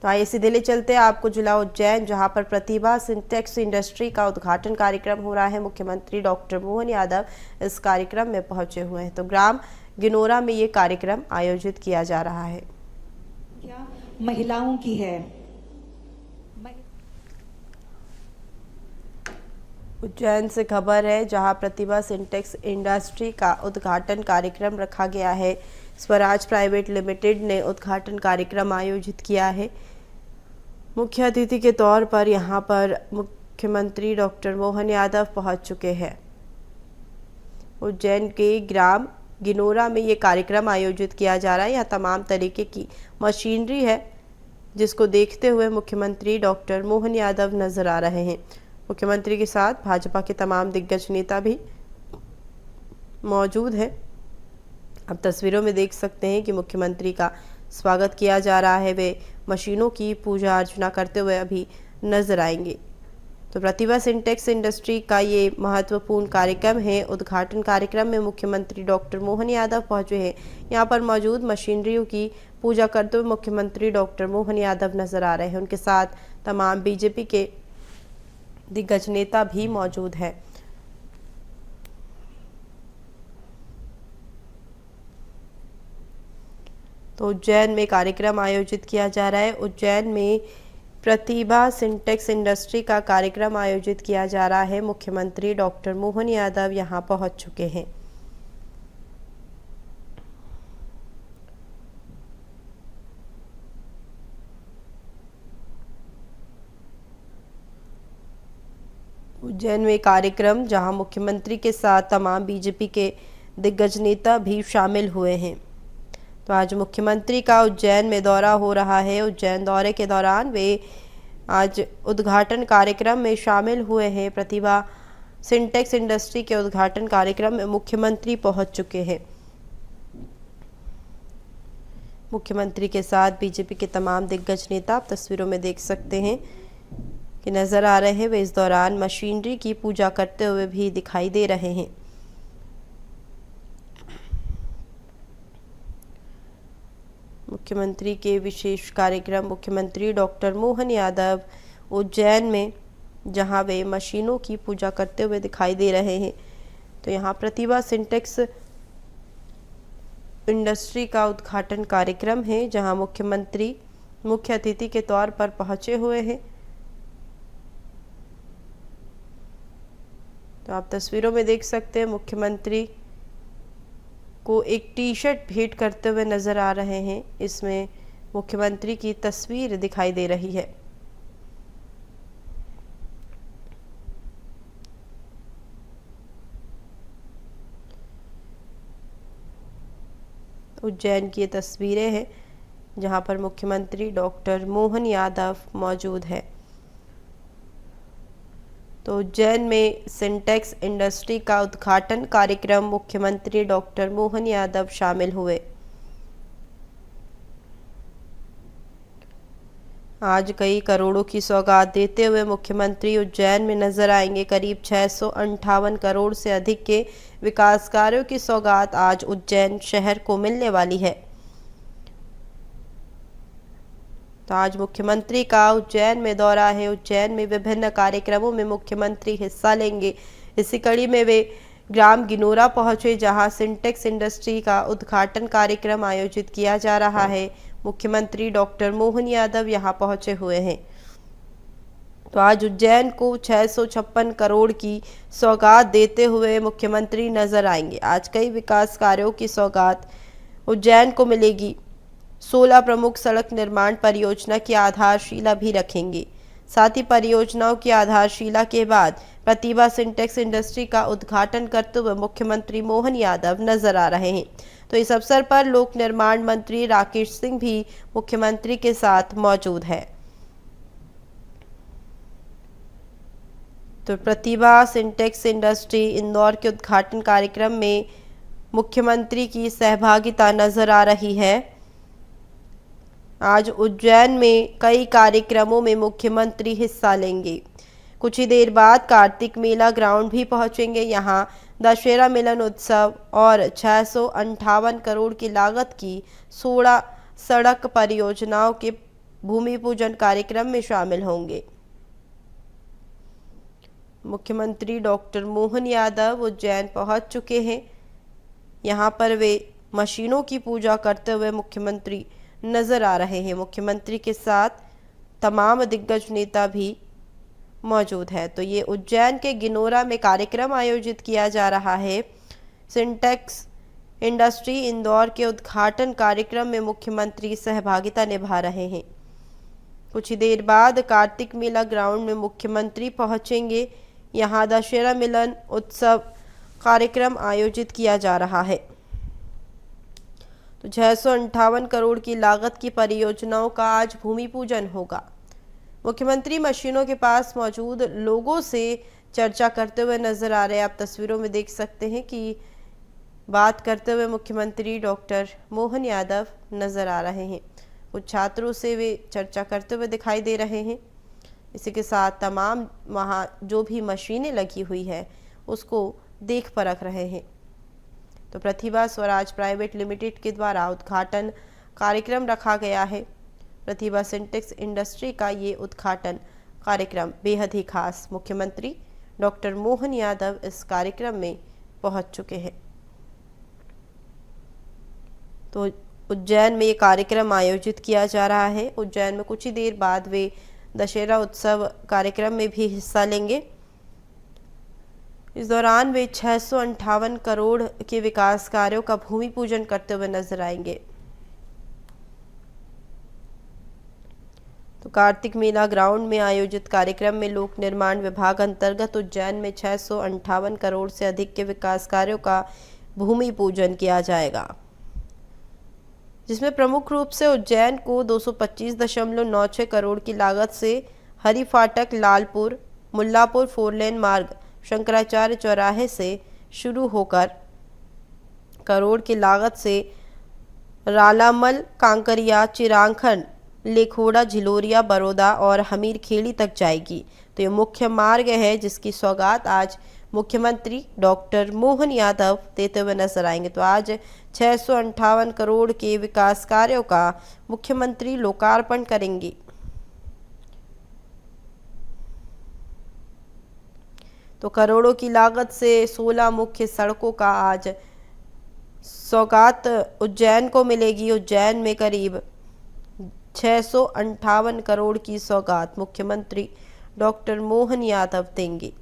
तो आइए सीधे ले चलते हैं आपको जिला उज्जैन, जहां पर प्रतिभा सिंटेक्स इंडस्ट्री का उद्घाटन कार्यक्रम हो रहा है। मुख्यमंत्री डॉक्टर मोहन यादव इस कार्यक्रम में पहुंचे हुए हैं। तो ग्राम गिनोरा में ये कार्यक्रम आयोजित किया जा रहा है। क्या महिलाओं की है। उज्जैन से खबर है, जहां प्रतिभा सिंटेक्स इंडस्ट्री का उद्घाटन कार्यक्रम रखा गया है। स्वराज प्राइवेट लिमिटेड ने उद्घाटन कार्यक्रम आयोजित किया है। मुख्य अतिथि के तौर पर यहां पर मुख्यमंत्री डॉक्टर मोहन यादव पहुंच चुके हैं। उज्जैन के ग्राम गिनोरा में ये कार्यक्रम आयोजित किया जा रहा है। यहाँ तमाम तरीके की मशीनरी है, जिसको देखते हुए मुख्यमंत्री डॉक्टर मोहन यादव नजर आ रहे हैं। मुख्यमंत्री के साथ भाजपा के तमाम दिग्गज नेता भी मौजूद हैं। अब तस्वीरों में देख सकते हैं कि मुख्यमंत्री का स्वागत किया जा रहा है। वे मशीनों की पूजा अर्चना करते हुए अभी नजर आएंगे। तो प्रतिभा सिंटेक्स इंडस्ट्री का ये महत्वपूर्ण कार्यक्रम है। उद्घाटन कार्यक्रम में मुख्यमंत्री डॉक्टर मोहन यादव पहुंचे हैं। यहाँ पर मौजूद मशीनरियों की पूजा करते हुए मुख्यमंत्री डॉक्टर मोहन यादव नजर आ रहे हैं। उनके साथ तमाम बीजेपी के दिग्गज नेता भी मौजूद है। तो उज्जैन में कार्यक्रम आयोजित किया जा रहा है। उज्जैन में प्रतिभा सिंटेक्स इंडस्ट्री का कार्यक्रम आयोजित किया जा रहा है। मुख्यमंत्री डॉक्टर मोहन यादव यहां पहुंच चुके हैं। उज्जैन में कार्यक्रम, जहां मुख्यमंत्री के साथ तमाम बीजेपी के दिग्गज नेता भी शामिल हुए हैं। तो आज मुख्यमंत्री का उज्जैन में दौरा हो रहा है। उज्जैन दौरे के दौरान वे आज उद्घाटन कार्यक्रम में शामिल हुए हैं। प्रतिभा सिंटेक्स इंडस्ट्री के उद्घाटन कार्यक्रम में मुख्यमंत्री पहुंच चुके हैं। मुख्यमंत्री के साथ बीजेपी के तमाम दिग्गज नेता आप तस्वीरों में देख सकते हैं कि नजर आ रहे हैं। वे इस दौरान मशीनरी की पूजा करते हुए भी दिखाई दे रहे हैं। मुख्यमंत्री के विशेष कार्यक्रम, मुख्यमंत्री डॉक्टर मोहन यादव उज्जैन में, जहां वे मशीनों की पूजा करते हुए दिखाई दे रहे हैं। तो यहां प्रतिभा सिंटेक्स इंडस्ट्री का उद्घाटन कार्यक्रम है, जहां मुख्यमंत्री मुख्य अतिथि के तौर पर पहुंचे हुए हैं। तो आप तस्वीरों में देख सकते हैं मुख्यमंत्री को एक टी शर्ट भेंट करते हुए नजर आ रहे हैं। इसमें मुख्यमंत्री की तस्वीर दिखाई दे रही है। उज्जैन की ये तस्वीरें हैं, जहां पर मुख्यमंत्री डॉक्टर मोहन यादव मौजूद है। तो उज्जैन में सिंटेक्स इंडस्ट्री का उद्घाटन कार्यक्रम, मुख्यमंत्री डॉक्टर मोहन यादव शामिल हुए। आज कई करोड़ों की सौगात देते हुए मुख्यमंत्री उज्जैन में नजर आएंगे। करीब 658 करोड़ से अधिक के विकास कार्यों की सौगात आज उज्जैन शहर को मिलने वाली है। तो आज मुख्यमंत्री का उज्जैन में दौरा है। उज्जैन में विभिन्न कार्यक्रमों में मुख्यमंत्री हिस्सा लेंगे। इसी कड़ी में वे ग्राम गिनोरा पहुंचे, जहां सिंटेक्स इंडस्ट्री का उद्घाटन कार्यक्रम आयोजित किया जा रहा है। मुख्यमंत्री डॉक्टर मोहन यादव यहां पहुंचे हुए हैं। तो आज उज्जैन को 656 करोड़ की सौगात देते हुए मुख्यमंत्री नजर आएंगे। आज कई विकास कार्यों की सौगात उज्जैन को मिलेगी। 16 प्रमुख सड़क निर्माण परियोजना की आधारशिला भी रखेंगे। साथ ही परियोजनाओं की आधारशिला के बाद प्रतिभा सिंटेक्स इंडस्ट्री का उद्घाटन करते हुए मुख्यमंत्री मोहन यादव नजर आ रहे हैं। तो इस अवसर पर लोक निर्माण मंत्री राकेश सिंह भी मुख्यमंत्री के साथ मौजूद है। तो प्रतिभा सिंटेक्स इंडस्ट्री इंदौर के उद्घाटन कार्यक्रम में मुख्यमंत्री की सहभागिता नजर आ रही है। आज उज्जैन में कई कार्यक्रमों में मुख्यमंत्री हिस्सा लेंगे। कुछ ही देर बाद कार्तिक मेला ग्राउंड भी पहुंचेंगे। यहां दशहरा मिलन उत्सव और 658 करोड़ की लागत की 16 सड़क परियोजनाओं के भूमि पूजन कार्यक्रम में शामिल होंगे। मुख्यमंत्री डॉक्टर मोहन यादव उज्जैन पहुंच चुके हैं। यहां पर वे मशीनों की पूजा करते हुए मुख्यमंत्री नजर आ रहे हैं। मुख्यमंत्री के साथ तमाम दिग्गज नेता भी मौजूद है। तो ये उज्जैन के गिनोरा में कार्यक्रम आयोजित किया जा रहा है। सिंटेक्स इंडस्ट्री इंदौर के उद्घाटन कार्यक्रम में मुख्यमंत्री सहभागिता निभा रहे हैं। कुछ ही देर बाद कार्तिक मेला ग्राउंड में मुख्यमंत्री पहुंचेंगे। यहां दशहरा मिलन उत्सव कार्यक्रम आयोजित किया जा रहा है। तो 658 करोड़ की लागत की परियोजनाओं का आज भूमि पूजन होगा। मुख्यमंत्री मशीनों के पास मौजूद लोगों से चर्चा करते हुए नजर आ रहे हैं। आप तस्वीरों में देख सकते हैं कि बात करते हुए मुख्यमंत्री डॉक्टर मोहन यादव नजर आ रहे हैं। कुछ छात्रों से वे चर्चा करते हुए दिखाई दे रहे हैं। इसी के साथ तमाम वहाँ जो भी मशीनें लगी हुई है उसको देख परख रहे हैं। तो प्रतिभा स्वराज प्राइवेट लिमिटेड के द्वारा उद्घाटन कार्यक्रम रखा गया है। प्रतिभा सिंटेक्स इंडस्ट्री का ये उद्घाटन कार्यक्रम बेहद ही खास। मुख्यमंत्री डॉक्टर मोहन यादव इस कार्यक्रम में पहुंच चुके हैं। तो उज्जैन में ये कार्यक्रम आयोजित किया जा रहा है। उज्जैन में कुछ ही देर बाद वे दशहरा उत्सव कार्यक्रम में भी हिस्सा लेंगे। इस दौरान वे 658 करोड़ के विकास कार्यों का भूमि पूजन करते हुए नजर आएंगे। तो कार्तिक मेला ग्राउंड में आयोजित कार्यक्रम में लोक निर्माण विभाग अंतर्गत उज्जैन में 658 करोड़ से अधिक के विकास कार्यों का भूमि पूजन किया जाएगा, जिसमें प्रमुख रूप से उज्जैन को 225.96 करोड़ की लागत से हरी फाटक लालपुर मुल्लापुर 4 लेन मार्ग शंकराचार्य चौराहे से शुरू होकर करोड़ की लागत से रालामल कांकरिया चिरांखन लेखोड़ा झिलोरिया बड़ौदा और हमीरखेड़ी तक जाएगी। तो ये मुख्य मार्ग है जिसकी सौगात आज मुख्यमंत्री डॉक्टर मोहन यादव देते हुए नजर आएंगे। तो आज 658 करोड़ के विकास कार्यों का मुख्यमंत्री लोकार्पण करेंगे। तो करोड़ों की लागत से 16 मुख्य सड़कों का आज सौगात उज्जैन को मिलेगी। उज्जैन में करीब 658 करोड़ की सौगात मुख्यमंत्री डॉक्टर मोहन यादव देंगे।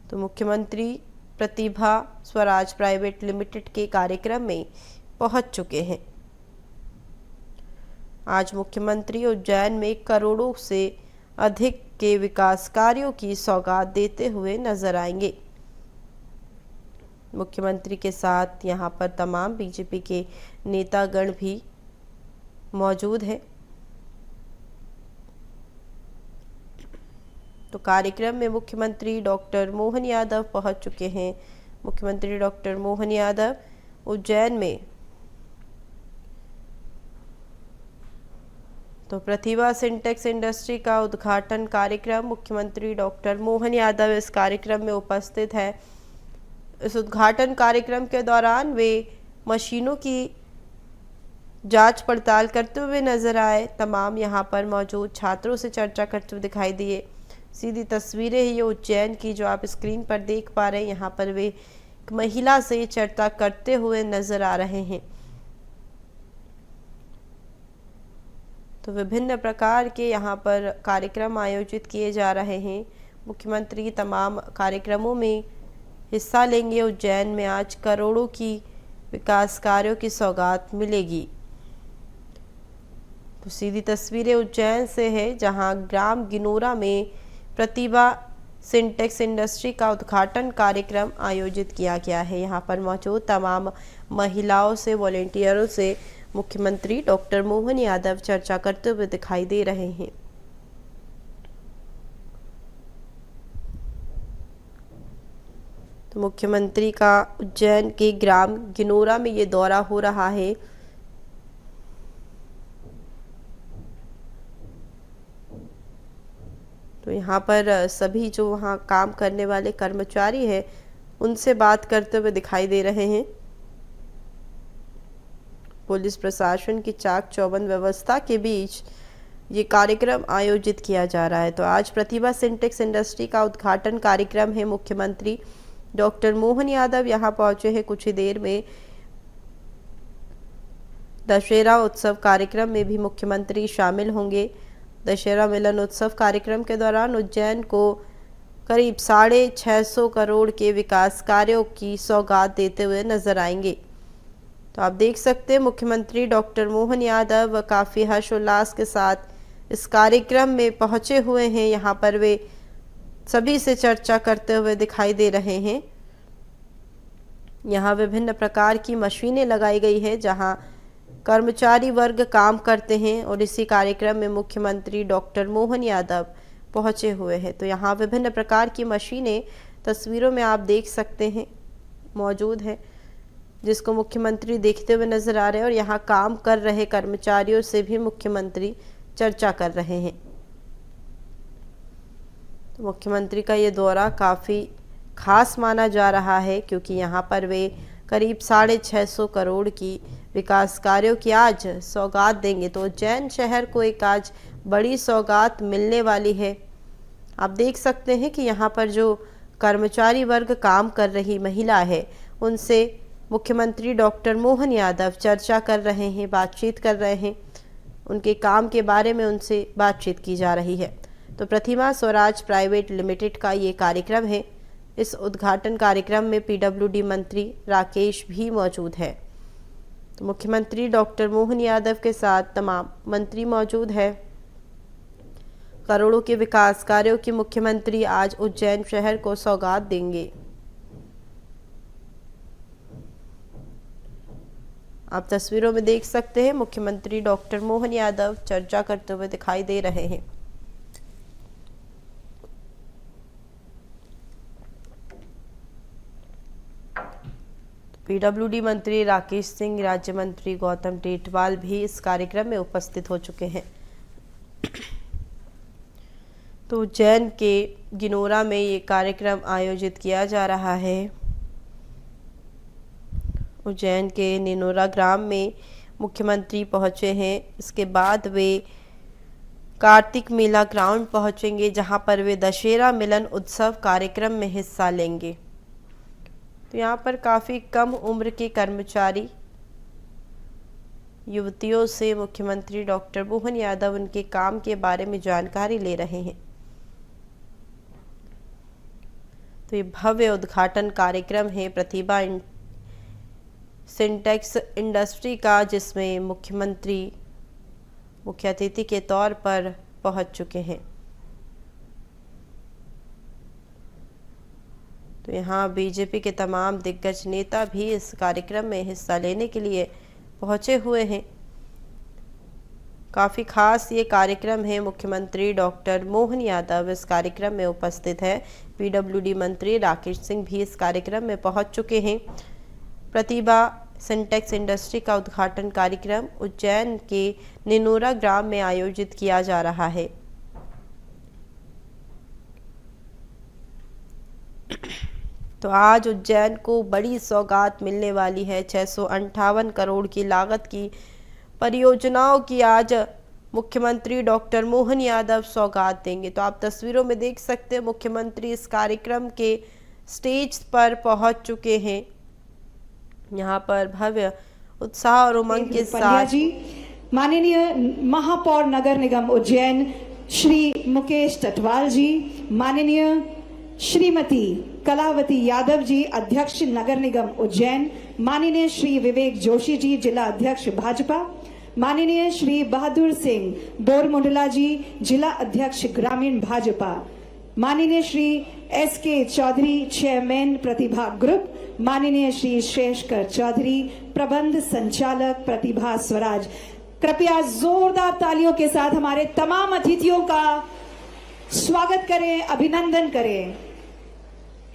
तो मुख्यमंत्री प्रतिभा स्वराज प्राइवेट लिमिटेड के कार्यक्रम में पहुंच चुके हैं। आज मुख्यमंत्री उज्जैन में करोड़ों से अधिक के विकास कार्यों की सौगात देते हुए नजर आएंगे। मुख्यमंत्री के साथ यहां पर तमाम बीजेपी के नेतागण भी मौजूद हैं। तो कार्यक्रम में मुख्यमंत्री डॉक्टर मोहन यादव पहुंच चुके हैं। मुख्यमंत्री डॉक्टर मोहन यादव उज्जैन में तो प्रतिभा सिंटेक्स इंडस्ट्री का उद्घाटन कार्यक्रम, मुख्यमंत्री डॉक्टर मोहन यादव इस कार्यक्रम में उपस्थित है। इस उद्घाटन कार्यक्रम के दौरान वे मशीनों की जांच पड़ताल करते हुए नजर आए। तमाम यहां पर मौजूद छात्रों से चर्चा करते हुए दिखाई दिए। सीधी तस्वीरें ये उज्जैन की जो आप स्क्रीन पर देख पा रहे हैं। यहाँ पर वे एक महिला से चर्चा करते हुए नजर आ रहे हैं। तो विभिन्न प्रकार के यहाँ पर कार्यक्रम आयोजित किए जा रहे हैं। मुख्यमंत्री तमाम कार्यक्रमों में हिस्सा लेंगे। उज्जैन में आज करोड़ों की विकास कार्यों की सौगात मिलेगी। तो सीधी तस्वीरें उज्जैन से है जहां ग्राम गिनोरा में प्रतिभा सिंटेक्स इंडस्ट्री का उद्घाटन कार्यक्रम आयोजित किया गया है। यहाँ पर मौजूद तमाम महिलाओं से, वॉलेंटियरों से मुख्यमंत्री डॉक्टर मोहन यादव चर्चा करते हुए दिखाई दे रहे हैं। तो मुख्यमंत्री का उज्जैन के ग्राम गिनोरा में ये दौरा हो रहा है। तो यहाँ पर सभी जो वहाँ काम करने वाले कर्मचारी हैं उनसे बात करते हुए दिखाई दे रहे हैं। पुलिस प्रशासन की चाक चौबंद व्यवस्था के बीच ये कार्यक्रम आयोजित किया जा रहा है। तो आज प्रतिभा सिंटेक्स इंडस्ट्री का उद्घाटन कार्यक्रम है। मुख्यमंत्री डॉक्टर मोहन यादव यहाँ पहुंचे हैं। कुछ ही देर में दशहरा उत्सव कार्यक्रम में भी मुख्यमंत्री शामिल होंगे। दशहरा मिलन उत्सव कार्यक्रम के दौरान उज्जैन को करीब 650 करोड़ के विकास कार्यों की सौगात देते हुए नजर आएंगे। तो आप देख सकते हैं मुख्यमंत्री डॉक्टर मोहन यादव काफ़ी हर्षोल्लास के साथ इस कार्यक्रम में पहुंचे हुए हैं। यहाँ पर वे सभी से चर्चा करते हुए दिखाई दे रहे हैं। यहाँ विभिन्न प्रकार की मशीनें लगाई गई है जहाँ कर्मचारी वर्ग काम करते हैं और इसी कार्यक्रम में मुख्यमंत्री डॉक्टर मोहन यादव पहुंचे हुए हैं। तो यहाँ विभिन्न प्रकार की मशीनें तस्वीरों में आप देख सकते हैं मौजूद है, जिसको मुख्यमंत्री देखते हुए नजर आ रहे हैं और यहाँ काम कर रहे कर्मचारियों से भी मुख्यमंत्री चर्चा कर रहे हैं। तो मुख्यमंत्री का ये दौरा काफ़ी खास माना जा रहा है क्योंकि यहाँ पर वे करीब 650 करोड़ की विकास कार्यों की आज सौगात देंगे। तो उज्जैन शहर को एक आज बड़ी सौगात मिलने वाली है। आप देख सकते हैं कि यहाँ पर जो कर्मचारी वर्ग काम कर रही महिला है उनसे मुख्यमंत्री डॉक्टर मोहन यादव चर्चा कर रहे हैं, बातचीत कर रहे हैं, उनके काम के बारे में उनसे बातचीत की जा रही है। तो प्रतिभा स्वराज प्राइवेट लिमिटेड का ये कार्यक्रम है। इस उद्घाटन कार्यक्रम में पीडब्ल्यूडी मंत्री राकेश भी मौजूद है। तो मुख्यमंत्री डॉक्टर मोहन यादव के साथ तमाम मंत्री मौजूद है। करोड़ों के विकास कार्यों की मुख्यमंत्री आज उज्जैन शहर को सौगात देंगे। आप तस्वीरों में देख सकते हैं मुख्यमंत्री डॉक्टर मोहन यादव चर्चा करते हुए दिखाई दे रहे हैं। पीडब्ल्यूडी मंत्री राकेश सिंह, राज्य मंत्री गौतम टेटवाल भी इस कार्यक्रम में उपस्थित हो चुके हैं। तो उज्जैन के गिनोरा में ये कार्यक्रम आयोजित किया जा रहा है। उज्जैन के निनोरा ग्राम में मुख्यमंत्री पहुंचे हैं। इसके बाद वे कार्तिक मेला ग्राउंड पहुंचेंगे जहां पर वे दशहरा मिलन उत्सव कार्यक्रम में हिस्सा लेंगे। तो यहाँ पर काफ़ी कम उम्र के कर्मचारी युवतियों से मुख्यमंत्री डॉक्टर मोहन यादव उनके काम के बारे में जानकारी ले रहे हैं। तो ये भव्य उद्घाटन कार्यक्रम है प्रतिभा सिंटेक्स इंडस्ट्री का, जिसमें मुख्यमंत्री मुख्य अतिथि के तौर पर पहुंच चुके हैं। तो यहाँ बीजेपी के तमाम दिग्गज नेता भी इस कार्यक्रम में हिस्सा लेने के लिए पहुंचे हुए हैं। काफ़ी खास ये कार्यक्रम है। मुख्यमंत्री डॉक्टर मोहन यादव इस कार्यक्रम में उपस्थित है। पीडब्ल्यूडी मंत्री राकेश सिंह भी इस कार्यक्रम में पहुंच चुके हैं। प्रतिभा सिंटेक्स इंडस्ट्री का उद्घाटन कार्यक्रम उज्जैन के निनोरा ग्राम में आयोजित किया जा रहा है। तो आज उज्जैन को बड़ी सौगात मिलने वाली है। 658 करोड़ की लागत की परियोजनाओं की आज मुख्यमंत्री डॉक्टर मोहन यादव सौगात देंगे। तो आप तस्वीरों में देख सकते हैं मुख्यमंत्री इस कार्यक्रम के स्टेज पर पहुंच चुके हैं। यहाँ पर भव्य उत्साह और उमंग के साथ माननीय महापौर नगर निगम उज्जैन श्री मुकेश टटवाल जी, माननीय श्रीमती कलावती यादव जी अध्यक्ष नगर निगम उज्जैन, माननीय श्री विवेक जोशी जी जिला अध्यक्ष भाजपा, माननीय श्री बहादुर सिंह बोरमुंडला जी जिला अध्यक्ष ग्रामीण भाजपा, माननीय श्री एस.के. चौधरी चेयरमैन प्रतिभा ग्रुप, माननीय श्री शेषकर चौधरी प्रबंध संचालक प्रतिभा स्वराज। कृपया जोरदार तालियों के साथ हमारे तमाम अतिथियों का स्वागत करें, अभिनंदन करें।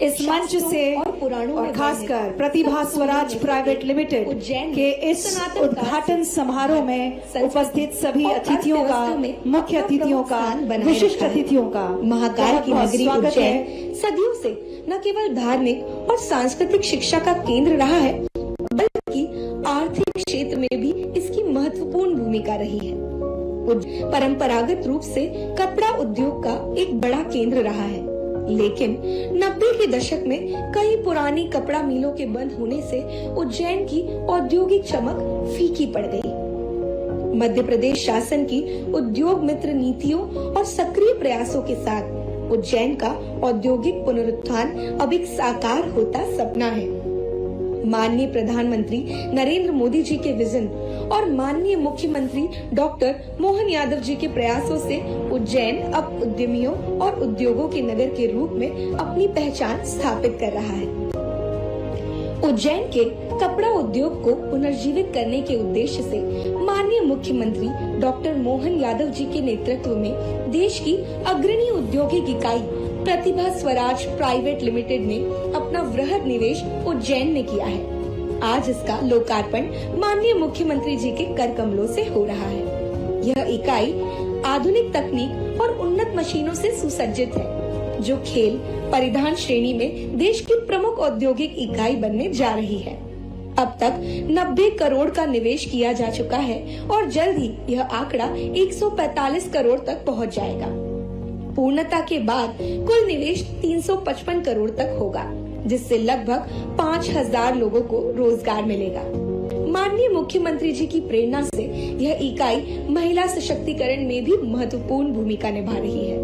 इस मंच से और खासकर प्रतिभा स्वराज प्राइवेट लिमिटेड के इस उद्घाटन समारोह में उपस्थित सभी अतिथियों का, मुख्य अतिथियों का, विशिष्ट अतिथियों का महाकाल की नगरी उज्जैन सदियों से न केवल धार्मिक और सांस्कृतिक शिक्षा का केंद्र रहा है, बल्कि आर्थिक क्षेत्र में भी इसकी महत्वपूर्ण भूमिका रही है। परंपरागत रूप से कपड़ा उद्योग का एक बड़ा केंद्र रहा है, लेकिन 90 के दशक में कई पुरानी कपड़ा मिलों के बंद होने से उज्जैन की औद्योगिक चमक फीकी पड़ गई। मध्य प्रदेश शासन की उद्योग मित्र नीतियों और सक्रिय प्रयासों के साथ उज्जैन का औद्योगिक पुनरुत्थान अब एक साकार होता सपना है। माननीय प्रधानमंत्री नरेंद्र मोदी जी के विजन और माननीय मुख्यमंत्री डॉक्टर मोहन यादव जी के प्रयासों से उज्जैन अब उद्यमियों और उद्योगों के नगर के रूप में अपनी पहचान स्थापित कर रहा है। उज्जैन के कपड़ा उद्योग को पुनर्जीवित करने के उद्देश्य से माननीय मुख्यमंत्री डॉक्टर मोहन यादव जी के नेतृत्व में देश की अग्रणी औद्योगिक इकाई प्रतिभा स्वराज प्राइवेट लिमिटेड ने अपना वृहद निवेश उज्जैन में किया है। आज इसका लोकार्पण माननीय मुख्यमंत्री जी के कर कमलों से हो रहा है। यह इकाई आधुनिक तकनीक और उन्नत मशीनों से सुसज्जित है, जो खेल परिधान श्रेणी में देश की प्रमुख औद्योगिक इकाई बनने जा रही है। अब तक 90 करोड़ का निवेश किया जा चुका है और जल्द ही यह आंकड़ा 145 करोड़ तक पहुंच जाएगा। पूर्णता के बाद कुल निवेश 355 करोड़ तक होगा, जिससे लगभग 5000 लोगों को रोजगार मिलेगा। माननीय मुख्यमंत्री जी की प्रेरणा से यह इकाई महिला सशक्तिकरण में भी महत्वपूर्ण भूमिका निभा रही है।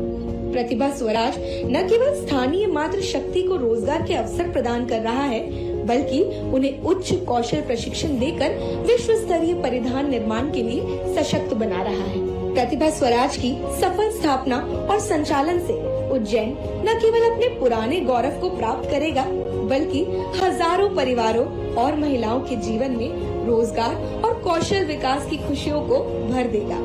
प्रतिभा स्वराज न केवल स्थानीय मातृ शक्ति को रोजगार के अवसर प्रदान कर रहा है, बल्कि उन्हें उच्च कौशल प्रशिक्षण देकर विश्व स्तरीय परिधान निर्माण के लिए सशक्त बना रहा है। प्रतिभा स्वराज की सफल स्थापना और संचालन से उज्जैन न केवल अपने पुराने गौरव को प्राप्त करेगा, बल्कि हजारों परिवारों और महिलाओं के जीवन में रोजगार और कौशल विकास की खुशियों को भर देगा।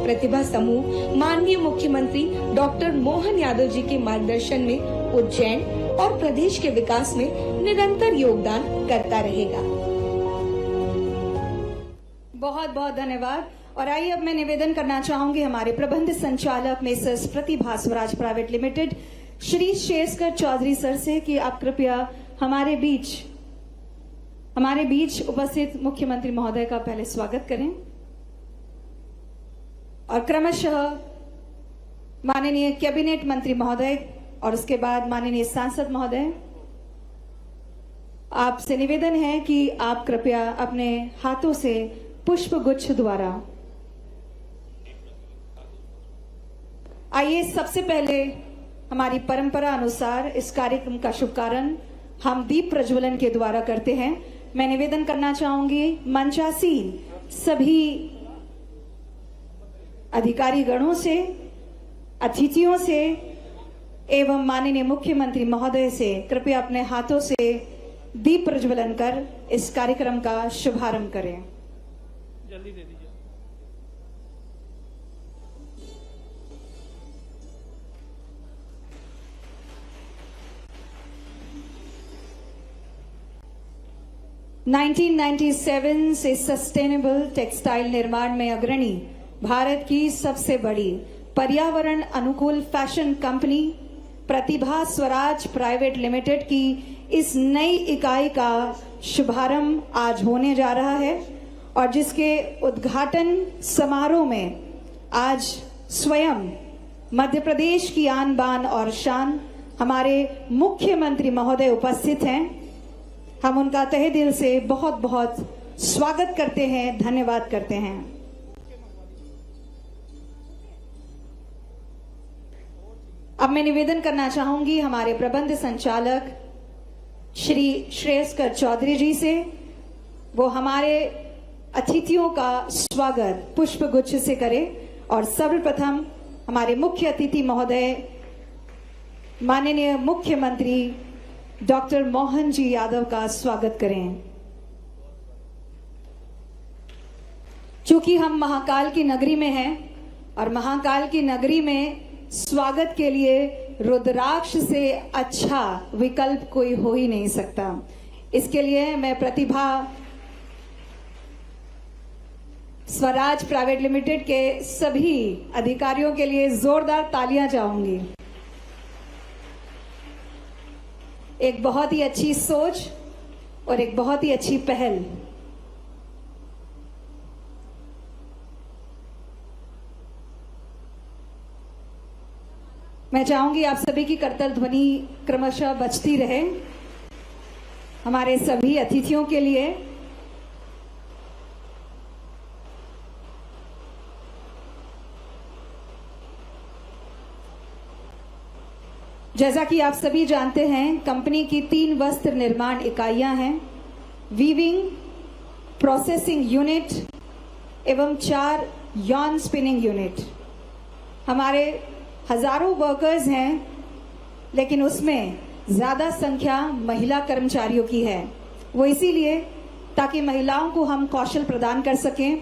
प्रतिभा समूह माननीय मुख्यमंत्री डॉक्टर मोहन यादव जी के मार्गदर्शन में उज्जैन और प्रदेश के विकास में निरंतर योगदान करता रहेगा। बहुत बहुत धन्यवाद। और आइए अब मैं निवेदन करना चाहूंगी हमारे प्रबंध संचालक Mrs Pratibha Swaraj private limited Shri Sheshkar Chaudhary sir से कि आप कृपया हमारे बीच उपस्थित मुख्यमंत्री महोदय का पहले स्वागत करें और क्रमशः माननीय कैबिनेट मंत्री महोदय और उसके बाद माननीय सांसद महोदय। आपसे निवेदन है कि आप कृपया अपने हाथों से पुष्प गुच्छ द्वारा आइए सबसे पहले हमारी परंपरा अनुसार इस कार्यक्रम का शुभारंभ हम दीप प्रज्वलन के द्वारा करते हैं। मैं निवेदन करना चाहूंगी मंचासीन सभी अधिकारी गणों से, अतिथियों से एवं माननीय मुख्यमंत्री महोदय से कृपया अपने हाथों से दीप प्रज्वलन कर इस कार्यक्रम का शुभारंभ करें। जल्दी दे दीजिए। (1997) से सस्टेनेबल टेक्सटाइल निर्माण में अग्रणी भारत की सबसे बड़ी पर्यावरण अनुकूल फैशन कंपनी प्रतिभा स्वराज प्राइवेट लिमिटेड की इस नई इकाई का शुभारंभ आज होने जा रहा है और जिसके उद्घाटन समारोह में आज स्वयं मध्य प्रदेश की आन बान और शान हमारे मुख्यमंत्री महोदय उपस्थित हैं। हम उनका तहे दिल से बहुत बहुत स्वागत करते हैं, धन्यवाद करते हैं। अब मैं निवेदन करना चाहूंगी हमारे प्रबंध संचालक श्री श्रेयस्कर चौधरी जी से, वो हमारे अतिथियों का स्वागत पुष्प गुच्छ से करें और सर्वप्रथम हमारे मुख्य अतिथि महोदय माननीय मुख्यमंत्री डॉक्टर मोहन जी यादव का स्वागत करें। चूंकि हम महाकाल की नगरी में हैं और महाकाल की नगरी में स्वागत के लिए रुद्राक्ष से अच्छा विकल्प कोई हो ही नहीं सकता। इसके लिए मैं प्रतिभा स्वराज प्राइवेट लिमिटेड के सभी अधिकारियों के लिए जोरदार तालियां चाहूंगी। एक बहुत ही अच्छी सोच और एक बहुत ही अच्छी पहल मैं चाहूंगी आप सभी की करतल ध्वनि क्रमशः बजती रहे हमारे सभी अतिथियों के लिए। जैसा कि आप सभी जानते हैं, कंपनी की 3 वस्त्र निर्माण इकाइयां हैं, वीविंग, प्रोसेसिंग यूनिट एवं 4 यॉन स्पिनिंग यूनिट। हमारे हजारों वर्कर्स हैं, लेकिन उसमें ज्यादा संख्या महिला कर्मचारियों की है। वो इसीलिए ताकि महिलाओं को हम कौशल प्रदान कर सकें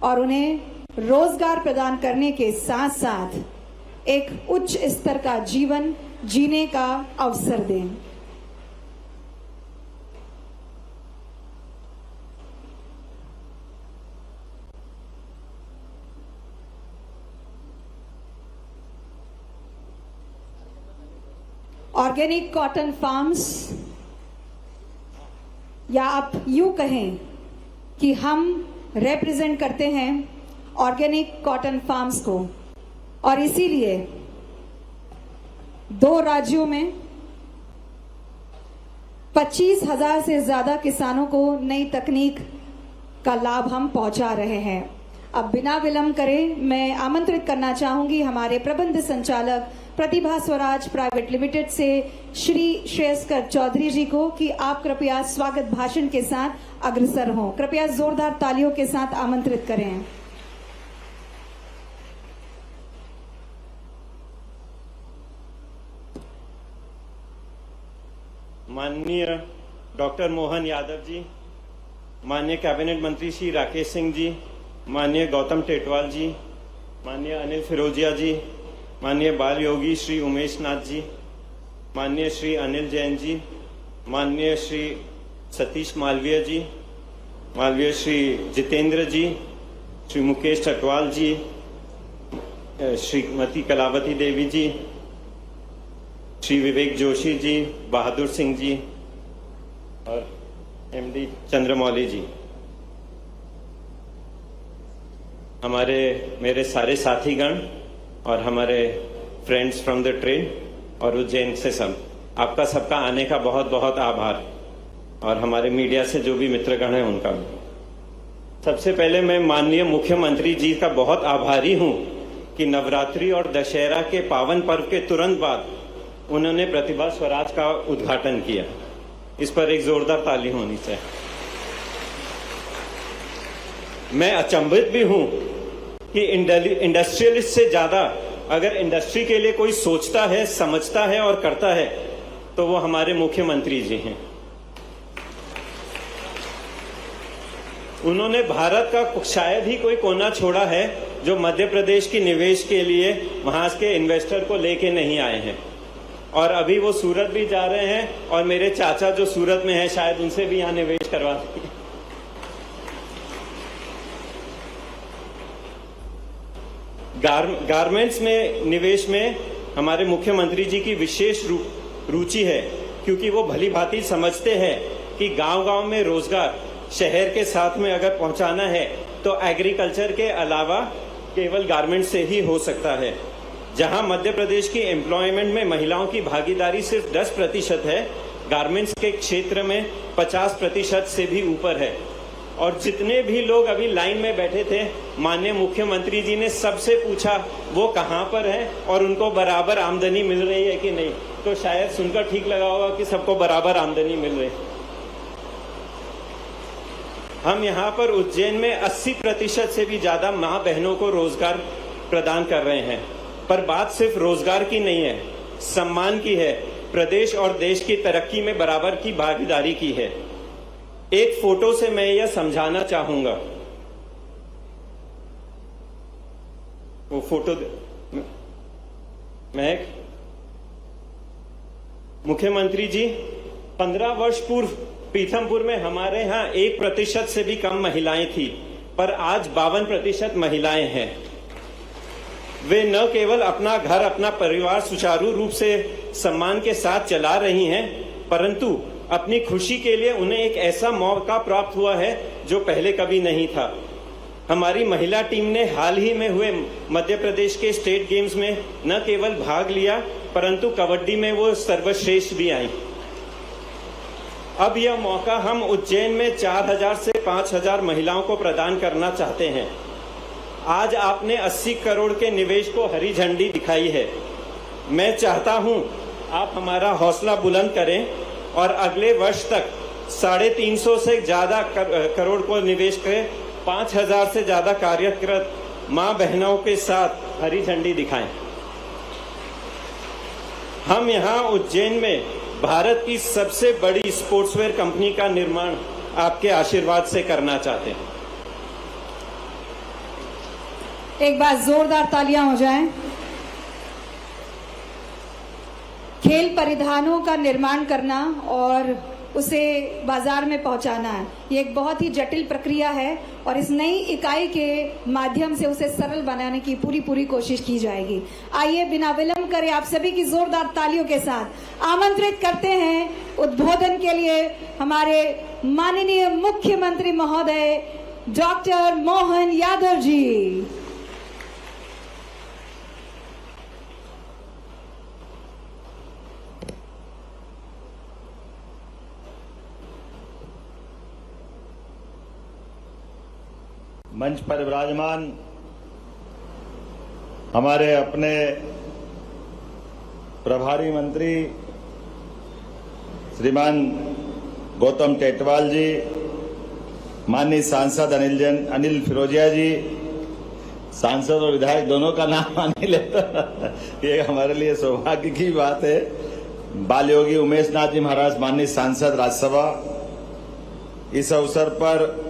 और उन्हें रोजगार प्रदान करने के साथ साथ एक उच्च स्तर का जीवन जीने का अवसर दें। ऑर्गेनिक कॉटन फार्म्स, या आप यूं कहें कि हम रिप्रेजेंट करते हैं ऑर्गेनिक कॉटन फार्म्स को, और इसीलिए 2 राज्यों में 25,000 से ज्यादा किसानों को नई तकनीक का लाभ हम पहुंचा रहे हैं। अब बिना विलंब करे मैं आमंत्रित करना चाहूंगी हमारे प्रबंध संचालक प्रतिभा स्वराज प्राइवेट लिमिटेड से श्री श्रेयस्कर चौधरी जी को कि आप कृपया स्वागत भाषण के साथ अग्रसर हों। कृपया जोरदार तालियों के साथ आमंत्रित करें। माननीय डॉक्टर मोहन यादव जी, माननीय कैबिनेट मंत्री श्री राकेश सिंह जी, माननीय गौतम टेटवाल जी, माननीय अनिल फिरोजिया जी, माननीय बाल योगी श्री उमेश नाथ जी, माननीय श्री अनिल जैन जी, माननीय श्री सतीश मालवीय जी, मालवीय श्री जितेंद्र जी, श्री मुकेश टटवाल जी, श्रीमती कलावती देवी जी, श्री विवेक जोशी जी, बहादुर सिंह जी और एमडी चंद्रमौली जी, मेरे सारे साथीगण और हमारे फ्रेंड्स फ्रॉम द ट्रेन और उज्जैन से सब, आपका सबका आने का बहुत बहुत आभार, और हमारे मीडिया से जो भी मित्रगण हैं उनका भी। सबसे पहले मैं माननीय मुख्यमंत्री जी का बहुत आभारी हूं कि नवरात्रि और दशहरा के पावन पर्व के तुरंत बाद उन्होंने प्रतिभा स्वराज का उद्घाटन किया। इस पर एक जोरदार ताली होनी चाहिए। मैं अचंभित भी हूं कि इंडस्ट्रियलिस्ट से ज्यादा अगर इंडस्ट्री के लिए कोई सोचता है, समझता है और करता है तो वो हमारे मुख्यमंत्री जी हैं। उन्होंने भारत का शायद ही कोई कोना छोड़ा है जो मध्य प्रदेश की निवेश के लिए वहां के इन्वेस्टर को लेके नहीं आए हैं, और अभी वो सूरत भी जा रहे हैं और मेरे चाचा जो सूरत में है शायद उनसे भी यहाँ निवेश करवा देंगे। गारमेंट्स में निवेश में हमारे मुख्यमंत्री जी की विशेष रुचि है, क्योंकि वो भली भांति समझते हैं कि गांव-गांव में रोजगार शहर के साथ में अगर पहुंचाना है तो एग्रीकल्चर के अलावा केवल गारमेंट से ही हो सकता है। जहां मध्य प्रदेश की एम्प्लॉयमेंट में महिलाओं की भागीदारी सिर्फ 10% है, गारमेंट्स के क्षेत्र में 50% से भी ऊपर है। और जितने भी लोग अभी लाइन में बैठे थे, माननीय मुख्यमंत्री जी ने सबसे पूछा वो कहां पर हैं और उनको बराबर आमदनी मिल रही है कि नहीं, तो शायद सुनकर ठीक लगा होगा कि सबको बराबर आमदनी मिल रही है। हम यहाँ पर उज्जैन में 80% से भी ज्यादा माँ बहनों को रोजगार प्रदान कर रहे हैं, पर बात सिर्फ रोजगार की नहीं है, सम्मान की है, प्रदेश और देश की तरक्की में बराबर की भागीदारी की है। एक फोटो से मैं यह समझाना चाहूंगा। वो फोटो महक, मुख्यमंत्री जी 15 वर्ष पूर्व पीथमपुर में हमारे यहाँ 1% से भी कम महिलाएं थी, पर आज 52% महिलाएं हैं। वे न केवल अपना घर, अपना परिवार सुचारू रूप से सम्मान के साथ चला रही हैं, परंतु अपनी खुशी के लिए उन्हें एक ऐसा मौका प्राप्त हुआ है जो पहले कभी नहीं था। हमारी महिला टीम ने हाल ही में हुए मध्य प्रदेश के स्टेट गेम्स में न केवल भाग लिया परंतु कबड्डी में वो सर्वश्रेष्ठ भी आई। अब यह मौका हम उज्जैन में 4000 से 5000 महिलाओं को प्रदान करना चाहते हैं। आज आपने 80 करोड़ के निवेश को हरी झंडी दिखाई है। मैं चाहता हूं आप हमारा हौसला बुलंद करें और अगले वर्ष तक 350 से ज्यादा करोड़ को निवेश करें, 5000 से ज्यादा कार्यरत मां बहनों के साथ हरी झंडी दिखाएं। हम यहां उज्जैन में भारत की सबसे बड़ी स्पोर्ट्सवेयर कंपनी का निर्माण आपके आशीर्वाद से करना चाहते हैं। एक बार जोरदार तालियां हो जाएं। खेल परिधानों का निर्माण करना और उसे बाजार में पहुंचाना है, ये एक बहुत ही जटिल प्रक्रिया है और इस नई इकाई के माध्यम से उसे सरल बनाने की पूरी कोशिश की जाएगी। आइए बिना विलंब करे आप सभी की जोरदार तालियों के साथ आमंत्रित करते हैं उद्बोधन के लिए हमारे माननीय मुख्यमंत्री महोदय डॉक्टर मोहन यादव जी। मंच पर विराजमान हमारे अपने प्रभारी मंत्री श्रीमान गौतम टेटवाल जी, माननीय सांसद अनिल फिरोजिया जी, सांसद और विधायक दोनों का नाम मान ही लेता ये हमारे लिए सौभाग्य की बात है। बाल योगी उमेश नाथ जी महाराज, माननीय सांसद राज्यसभा, इस अवसर पर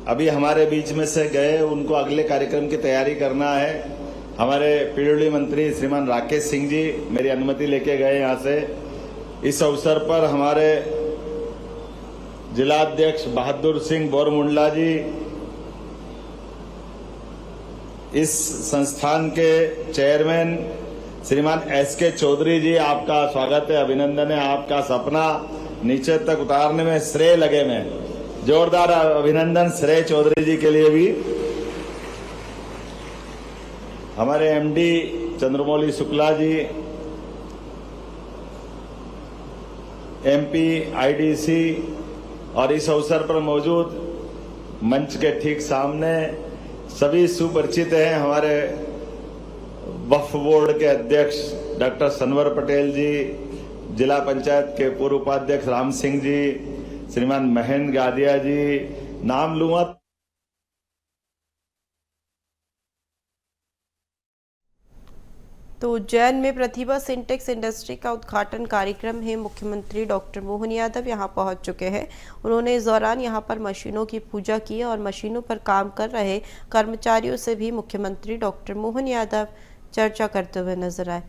अभी हमारे बीच में से गए, उनको अगले कार्यक्रम की तैयारी करना है। हमारे पीडब्ल्यूडी मंत्री श्रीमान राकेश सिंह जी मेरी अनुमति लेके गए यहाँ से। इस अवसर पर हमारे जिलाध्यक्ष बहादुर सिंह बोरमुंडला जी, इस संस्थान के चेयरमैन श्रीमान SK चौधरी जी, आपका स्वागत है, अभिनंदन है। आपका सपना नीचे तक उतारने में श्रेय लगे में जोरदार अभिनंदन श्रेय चौधरी जी के लिए भी। हमारे MD Chandramouli Shukla ji, MP IDC, और इस अवसर पर मौजूद मंच के ठीक सामने सभी सुपरिचित हैं हमारे वक्फ बोर्ड के अध्यक्ष डॉक्टर सनवर पटेल जी, जिला पंचायत के पूर्व उपाध्यक्ष राम सिंह जी, श्रीमान महेंद्र गादिया जी, नाम लूंगा। तो उज्जैन में प्रतिभा सिंटेक्स इंडस्ट्री का उद्घाटन कार्यक्रम है। मुख्यमंत्री डॉक्टर मोहन यादव यहां पहुंच चुके हैं। उन्होंने इस दौरान यहां पर मशीनों की पूजा की और मशीनों पर काम कर रहे कर्मचारियों से भी मुख्यमंत्री डॉक्टर मोहन यादव चर्चा करते हुए नजर आए।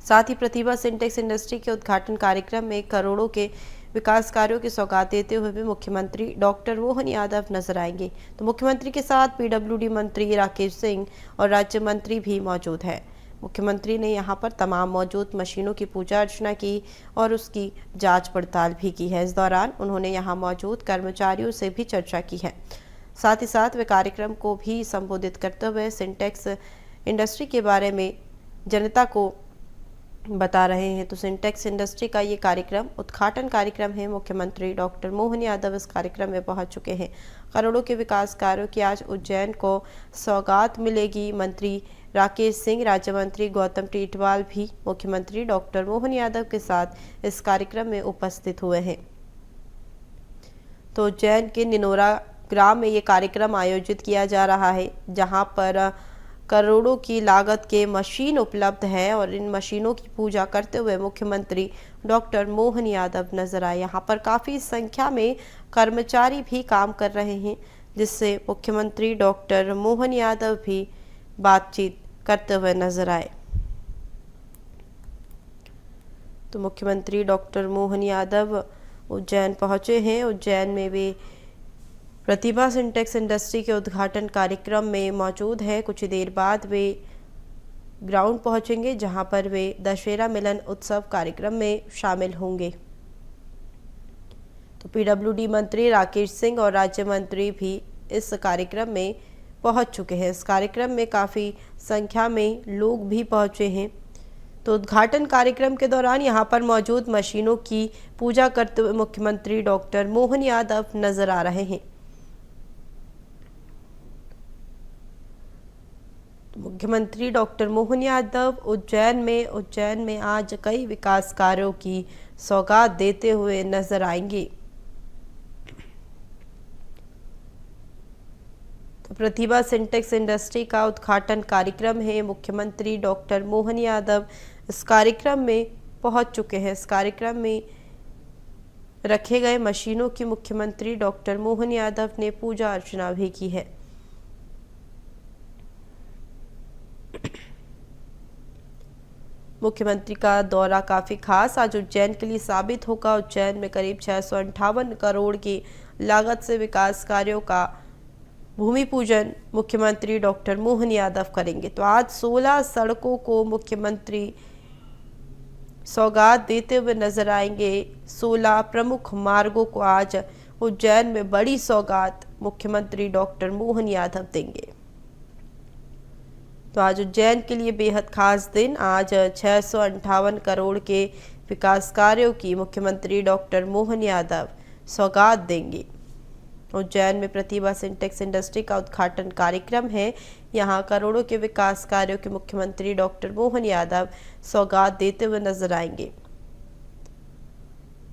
साथ ही प्रतिभा सिंटेक्स इंडस्ट्री के उद्घाटन कार्यक्रम में करोड़ों के विकास कार्यों की सौगात देते हुए भी मुख्यमंत्री डॉक्टर मोहन यादव नजर आएंगे। तो मुख्यमंत्री के साथ पीडब्ल्यूडी मंत्री राकेश सिंह और राज्य मंत्री भी मौजूद हैं। मुख्यमंत्री ने यहां पर तमाम मौजूद मशीनों की पूजा अर्चना की और उसकी जांच पड़ताल भी की है। इस दौरान उन्होंने यहां मौजूद कर्मचारियों से भी चर्चा की है। साथ ही साथ वे कार्यक्रम को भी संबोधित करते हुए सिंटेक्स इंडस्ट्री के बारे में जनता को बता रहे हैं। तो सिंटेक्स इंडस्ट्री का ये कार्यक्रम उद्घाटन कार्यक्रम है। मुख्यमंत्री डॉक्टर मोहन यादव इस कार्यक्रम में पहुंच चुके हैं। करोड़ों के विकास कार्यों की आज उज्जैन को सौगात मिलेगी। मंत्री राकेश सिंह, राज्य मंत्री गौतम टेटवाल भी मुख्यमंत्री डॉक्टर मोहन यादव के साथ इस कार्यक्रम में उपस्थित हुए हैं। तो उज्जैन के निनोरा ग्राम में ये कार्यक्रम आयोजित किया जा रहा है, जहां पर करोड़ों की लागत के मशीन उपलब्ध है और इन मशीनों की पूजा करते हुए मुख्यमंत्री डॉक्टर मोहन यादव नजर आए। यहाँ पर काफ़ी संख्या में कर्मचारी भी काम कर रहे हैं, जिससे मुख्यमंत्री डॉक्टर मोहन यादव भी बातचीत करते हुए नजर आए। तो मुख्यमंत्री डॉक्टर मोहन यादव उज्जैन पहुंचे हैं। उज्जैन में वे प्रतिभा सिंटेक्स इंडस्ट्री के उद्घाटन कार्यक्रम में मौजूद है। कुछ देर बाद वे ग्राउंड पहुंचेंगे, जहां पर वे दशहरा मिलन उत्सव कार्यक्रम में शामिल होंगे। तो पीडब्ल्यूडी मंत्री राकेश सिंह और राज्य मंत्री भी इस कार्यक्रम में पहुंच चुके हैं। इस कार्यक्रम में काफ़ी संख्या में लोग भी पहुंचे हैं। तो उद्घाटन कार्यक्रम के दौरान यहां पर मौजूद मशीनों की पूजा करते हुए मुख्यमंत्री डॉक्टर मोहन यादव नजर आ रहे हैं। तो मुख्यमंत्री डॉक्टर मोहन यादव उज्जैन में आज कई विकास कार्यों की सौगात देते हुए नजर आएंगे। तो प्रतिभा सिंटेक्स इंडस्ट्री का उद्घाटन कार्यक्रम है। मुख्यमंत्री डॉक्टर मोहन यादव इस कार्यक्रम में पहुंच चुके हैं। इस कार्यक्रम में रखे गए मशीनों की मुख्यमंत्री डॉक्टर मोहन यादव ने पूजा अर्चना भी की है। मुख्यमंत्री का दौरा काफी खास आज उज्जैन के लिए साबित होगा। उज्जैन में करीब 658 करोड़ की लागत से विकास कार्यों का भूमि पूजन मुख्यमंत्री डॉक्टर मोहन यादव करेंगे। तो आज 16 सड़कों को मुख्यमंत्री सौगात देते हुए नजर आएंगे। 16 प्रमुख मार्गों को आज उज्जैन में बड़ी सौगात मुख्यमंत्री डॉक्टर मोहन यादव देंगे। तो आज उज्जैन के लिए बेहद खास दिन। आज 658 करोड़ के विकास कार्यों की मुख्यमंत्री डॉक्टर मोहन यादव सौगात देंगे। उज्जैन में प्रतिभा सिंटेक्स इंडस्ट्री का उद्घाटन कार्यक्रम है। यहां करोड़ों के विकास कार्यों के मुख्यमंत्री डॉक्टर मोहन यादव सौगात देते हुए नजर आएंगे।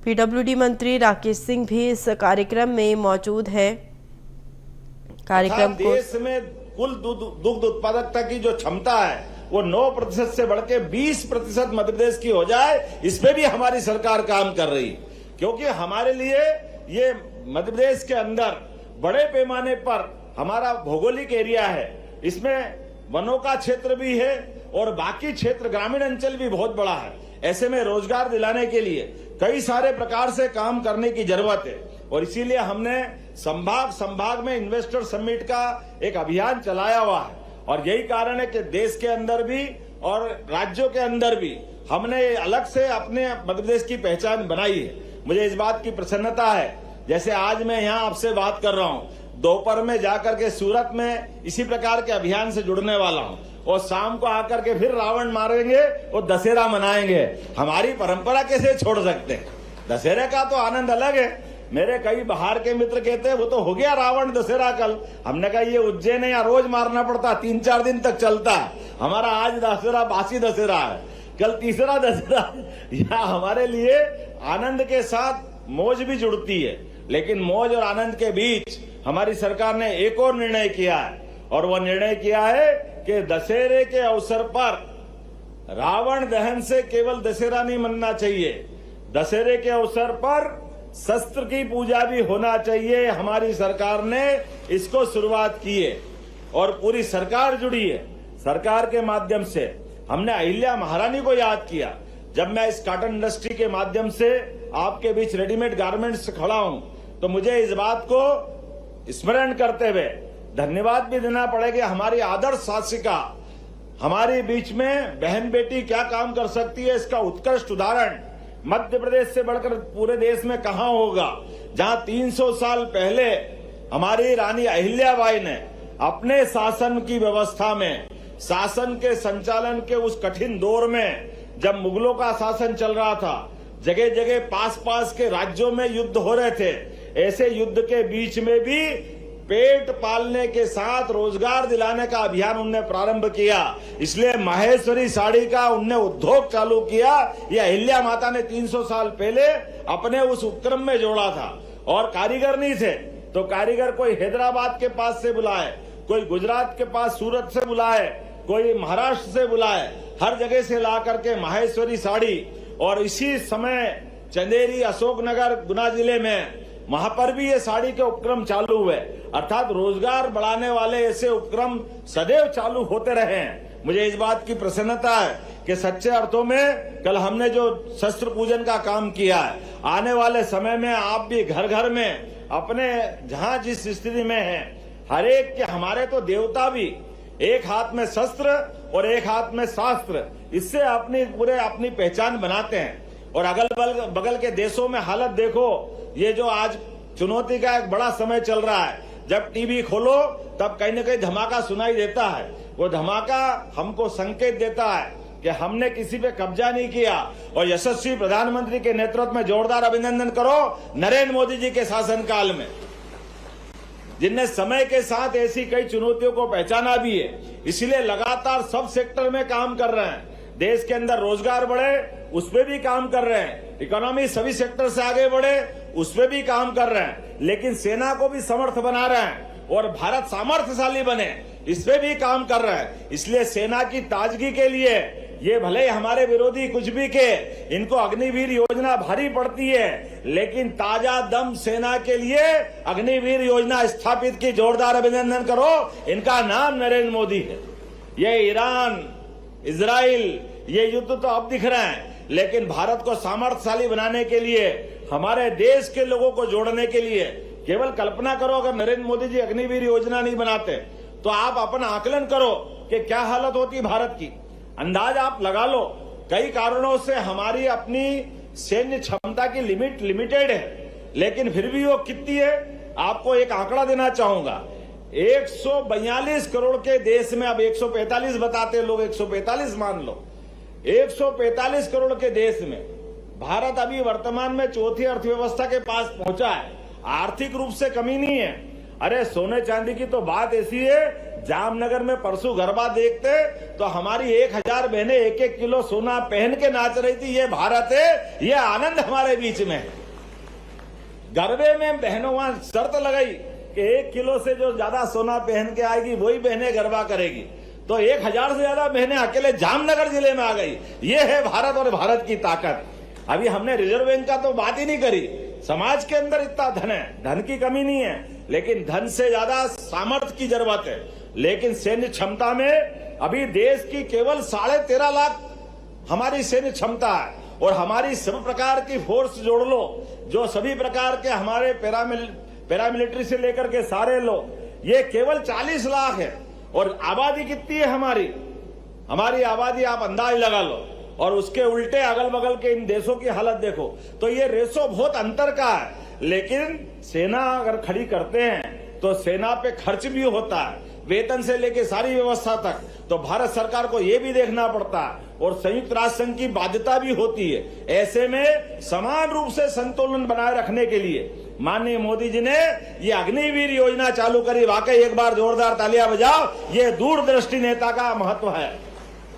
पीडब्ल्यूडी मंत्री राकेश सिंह भी इस कार्यक्रम में मौजूद है। कार्यक्रम को देश में कुल दुग्ध उत्पादकता की जो क्षमता है वो 9% से बढ़ के 20% मध्य प्रदेश की हो जाए, इस पे भी हमारी सरकार काम कर रही है। क्योंकि हमारे लिए ये मध्य प्रदेश के अंदर बड़े पैमाने पर हमारा भौगोलिक एरिया है, इसमें वनों का क्षेत्र भी है और बाकी क्षेत्र ग्रामीण अंचल भी बहुत बड़ा है। ऐसे में रोजगार दिलाने के लिए कई सारे प्रकार से काम करने की जरूरत है और इसीलिए हमने संभाग में इन्वेस्टर समिट का एक अभियान चलाया हुआ है। और यही कारण है कि देश के अंदर भी और राज्यों के अंदर भी हमने अलग से अपने मध्य प्रदेश की पहचान बनाई है। मुझे इस बात की प्रसन्नता है, जैसे आज मैं यहाँ आपसे बात कर रहा हूँ, दोपहर में जाकर के सूरत में इसी प्रकार के अभियान से जुड़ने वाला हूँ और शाम को आकर के फिर रावण मारेंगे और दशहरा मनाएंगे। हमारी परंपरा कैसे छोड़ सकते हैं? दशहरे का तो आनंद अलग है। मेरे कई बाहर के मित्र कहते हैं वो तो हो गया रावण दशहरा कल। हमने कहा ये उज्जैन है, यहाँ रोज मारना पड़ता, 3-4 दिन तक चलता है। हमारा आज दशहरा बासी दशहरा है, कल तीसरा दशहरा। यहाँ हमारे लिए आनंद के साथ मौज भी जुड़ती है, लेकिन मौज और आनंद के बीच हमारी सरकार ने एक और निर्णय किया है और वह निर्णय किया है कि दशहरे के अवसर पर रावण दहन से केवल दशहरा नहीं मनना चाहिए, दशहरे के अवसर पर शस्त्र की पूजा भी होना चाहिए। हमारी सरकार ने इसको शुरुआत की है और पूरी सरकार जुड़ी है। सरकार के माध्यम से हमने अहिल्या महारानी को याद किया। जब मैं इस कॉटन इंडस्ट्री के माध्यम से आपके बीच रेडीमेड गारमेंट्स से खड़ा हूं तो मुझे इस बात को स्मरण करते हुए धन्यवाद भी देना पड़ेगा। हमारी आदर्श शासिका हमारे बीच में बहन बेटी क्या काम कर सकती है, इसका उत्कृष्ट उदाहरण मध्य प्रदेश से बढ़कर पूरे देश में कहां होगा। जहां 300 साल पहले हमारी रानी अहिल्याबाई ने अपने शासन की व्यवस्था में, शासन के संचालन के उस कठिन दौर में, जब मुगलों का शासन चल रहा था, जगह जगह पास के राज्यों में युद्ध हो रहे थे, ऐसे युद्ध के बीच में भी पेट पालने के साथ रोजगार दिलाने का अभियान उनने प्रारंभ किया। इसलिए माहेश्वरी साड़ी का उनने उद्योग चालू किया। ये अहिल्या माता ने 300 साल पहले अपने उस उपक्रम में जोड़ा था। और कारीगर नहीं थे तो कारीगर कोई हैदराबाद के पास से बुलाए, कोई गुजरात के पास सूरत से बुलाए, कोई महाराष्ट्र से बुलाए, हर जगह से ला करके माहेश्वरी साड़ी। और इसी समय चंदेरी, अशोकनगर, गुना जिले में वहां पर भी ये साड़ी के उपक्रम चालू हुए। अर्थात रोजगार बढ़ाने वाले ऐसे उपक्रम सदैव चालू होते रहे हैं। मुझे इस बात की प्रसन्नता है कि सच्चे अर्थों में कल हमने जो शस्त्र पूजन का काम किया है, आने वाले समय में आप भी घर घर में अपने जहां जिस स्थिति में है, हर एक के, हमारे तो देवता भी एक हाथ में शस्त्र और एक हाथ में शास्त्र, इससे अपनी पहचान बनाते हैं। और अगल बगल के देशों में हालत देखो ये जो आज चुनौती का एक बड़ा समय चल रहा है, जब टीवी खोलो तब कहीं न कहीं धमाका सुनाई देता है। वो धमाका हमको संकेत देता है कि हमने किसी पे कब्जा नहीं किया। और यशस्वी प्रधानमंत्री के नेतृत्व में जोरदार अभिनंदन करो नरेंद्र मोदी जी के शासनकाल में, जिनने समय के साथ ऐसी कई चुनौतियों को पहचाना भी है, इसलिए लगातार सब सेक्टर में काम कर रहे हैं। देश के अंदर रोजगार बढ़े उस पे भी काम कर रहे हैं, इकोनॉमी सभी सेक्टर से आगे बढ़े उस पे भी काम कर रहे हैं, लेकिन सेना को भी समर्थ बना रहे हैं और भारत सामर्थ्यशाली बने इस पे भी काम कर रहे हैं। इसलिए सेना की ताजगी के लिए ये भले ही हमारे विरोधी कुछ भी के, इनको अग्निवीर योजना भारी पड़ती है, लेकिन ताजा दम सेना के लिए अग्निवीर योजना स्थापित की। जोरदार अभिनंदन करो, इनका नाम नरेंद्र मोदी है। ये ईरान, इजराइल, ये युद्ध तो अब दिख रहे हैं, लेकिन भारत को सामर्थ्यशाली बनाने के लिए, हमारे देश के लोगों को जोड़ने के लिए, केवल कल्पना करो अगर नरेंद्र मोदी जी अग्निवीर योजना नहीं बनाते तो आप अपना आकलन करो कि क्या हालत होती भारत की। अंदाज आप लगा लो। कई कारणों से हमारी अपनी सैन्य क्षमता की लिमिटेड है, लेकिन फिर भी वो कितनी है, आपको एक आंकड़ा देना चाहूंगा। 142 करोड़ के देश में, अब 145 बताते लोग, 145 मान लो, 145 करोड़ के देश में भारत अभी वर्तमान में चौथी अर्थव्यवस्था के पास पहुंचा है। आर्थिक रूप से कमी नहीं है। अरे सोने चांदी की तो बात ऐसी है, जामनगर में परसों गरबा देखते तो हमारी 1000 बहनें 1-1 किलो सोना पहन के नाच रही थी। ये भारत है, ये आनंद हमारे बीच में है। गरबे में बहनों वहां शर्त लगाई कि 1 किलो से जो ज्यादा सोना पहन के आएगी वही बहनें गरबा करेगी, तो 1000 से ज्यादा बहनें अकेले जामनगर जिले में आ गई। ये है भारत और भारत की ताकत। अभी हमने रिजर्व बैंक का तो बात ही नहीं करी। समाज के अंदर इतना धन है, धन की कमी नहीं है, लेकिन धन से ज्यादा सामर्थ्य की जरूरत है। लेकिन सैन्य क्षमता में अभी देश की केवल 13.5 लाख हमारी सैन्य क्षमता है, और हमारी सब प्रकार की फोर्स जोड़ लो, जो सभी प्रकार के हमारे पैरामिलिट्री से लेकर के सारे लोग, ये केवल 40 लाख है। और आबादी कितनी है हमारी आबादी आप अंदाज लगा लो, और उसके उल्टे अगल बगल के इन देशों की हालत देखो, तो ये रेशो बहुत अंतर का है। लेकिन सेना अगर खड़ी करते हैं तो सेना पे खर्च भी होता है, वेतन से लेके सारी व्यवस्था तक, तो भारत सरकार को ये भी देखना पड़ता है, और संयुक्त राष्ट्र संघ की बाध्यता भी होती है। ऐसे में समान रूप से संतुलन बनाए रखने के लिए माननीय मोदी जी ने ये अग्निवीर योजना चालू करी। वाकई एक बार जोरदार तालियां बजाओ। ये दूरदृष्टि नेता का महत्व है,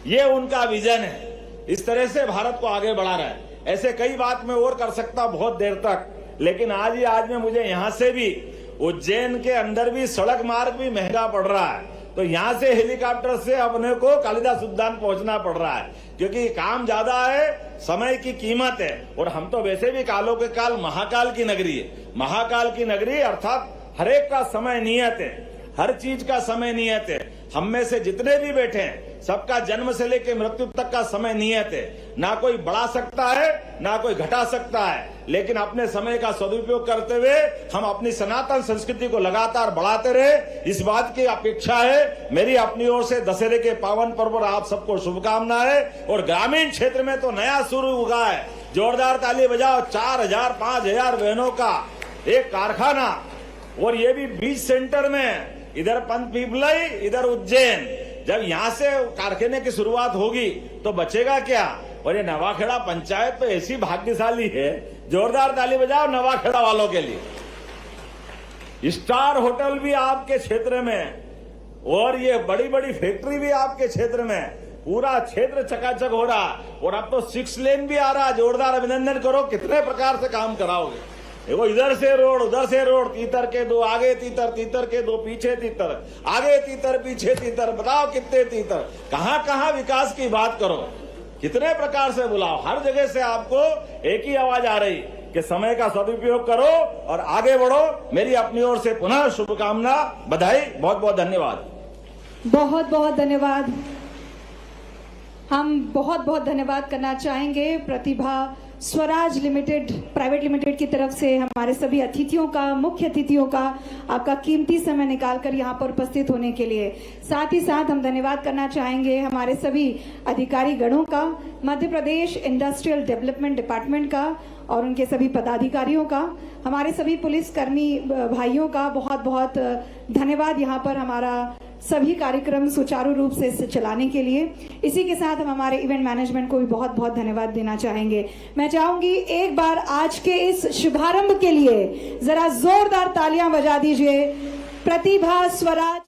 ये उनका विजन है। इस तरह से भारत को आगे बढ़ा रहा है। ऐसे कई बात मैं और कर सकता बहुत देर तक, लेकिन आज में मुझे यहां से भी, उज्जैन के अंदर भी सड़क मार्ग भी महंगा पड़ रहा है, तो यहां से हेलीकॉप्टर से अपने को कालिदास उद्यान पहुंचना पड़ रहा है, क्योंकि काम ज्यादा है, समय की कीमत है। और हम तो वैसे भी कालों के काल महाकाल की नगरी है। महाकाल की नगरी अर्थात हर एक का समय नियत है, हर चीज का समय नियत है। हम में से जितने भी बैठे हैं सबका जन्म से लेकर मृत्यु तक का समय नियत है। ना कोई बढ़ा सकता है ना कोई घटा सकता है, लेकिन अपने समय का सदुपयोग करते हुए हम अपनी सनातन संस्कृति को लगातार बढ़ाते रहे, इस बात की अपेक्षा है। मेरी अपनी ओर से दशहरे के पावन पर्व पर आप सबको शुभकामनाएं। और ग्रामीण क्षेत्र में तो नया शुरू हुआ है, जोरदार ताली बजाओ। 4000-5000 बहनों का एक कारखाना, और ये भी बीच सेंटर में, इधर पंत पिपलई इधर उज्जैन। जब यहां से कारखाने की शुरुआत होगी तो बचेगा क्या। और ये नवाखेड़ा पंचायत तो ऐसी भाग्यशाली है, जोरदार ताली बजाओ नवाखेड़ा वालों के लिए। स्टार होटल भी आपके क्षेत्र में, और ये बड़ी बड़ी फैक्ट्री भी आपके क्षेत्र में, पूरा क्षेत्र चकाचक हो रहा। और अब तो 6 लेन भी आ रहा। जोरदार अभिनंदन करो, कितने प्रकार से काम कराओगे। देखो, इधर से रोड उधर से रोड, तीतर के 2 आगे तीतर, तीतर के 2 पीछे तीतर, आगे तीतर पीछे तीतर, बताओ कितने तीतर। कहां कहां विकास की बात करो, कितने प्रकार से बुलाओ। हर जगह से आपको एक ही आवाज आ रही कि समय का सदुपयोग करो और आगे बढ़ो। मेरी अपनी ओर से पुनः शुभकामना, बधाई, बहुत बहुत धन्यवाद। बहुत बहुत धन्यवाद। हम बहुत बहुत धन्यवाद करना चाहेंगे प्रतिभा स्वराज लिमिटेड प्राइवेट लिमिटेड की तरफ से हमारे सभी अतिथियों का, मुख्य अतिथियों का आपका कीमती समय निकालकर यहाँ पर उपस्थित होने के लिए। साथ ही साथ हम धन्यवाद करना चाहेंगे हमारे सभी अधिकारी गणों का, Madhya Pradesh industrial development department का, और उनके सभी पदाधिकारियों का, हमारे सभी पुलिसकर्मी भाइयों का बहुत बहुत धन्यवाद यहाँ पर हमारा सभी कार्यक्रम सुचारू रूप से चलाने के लिए। इसी के साथ हम हमारे इवेंट मैनेजमेंट को भी बहुत बहुत धन्यवाद देना चाहेंगे। मैं चाहूंगी एक बार आज के इस शुभारंभ के लिए जरा जोरदार तालियां बजा दीजिए प्रतिभा स्वराज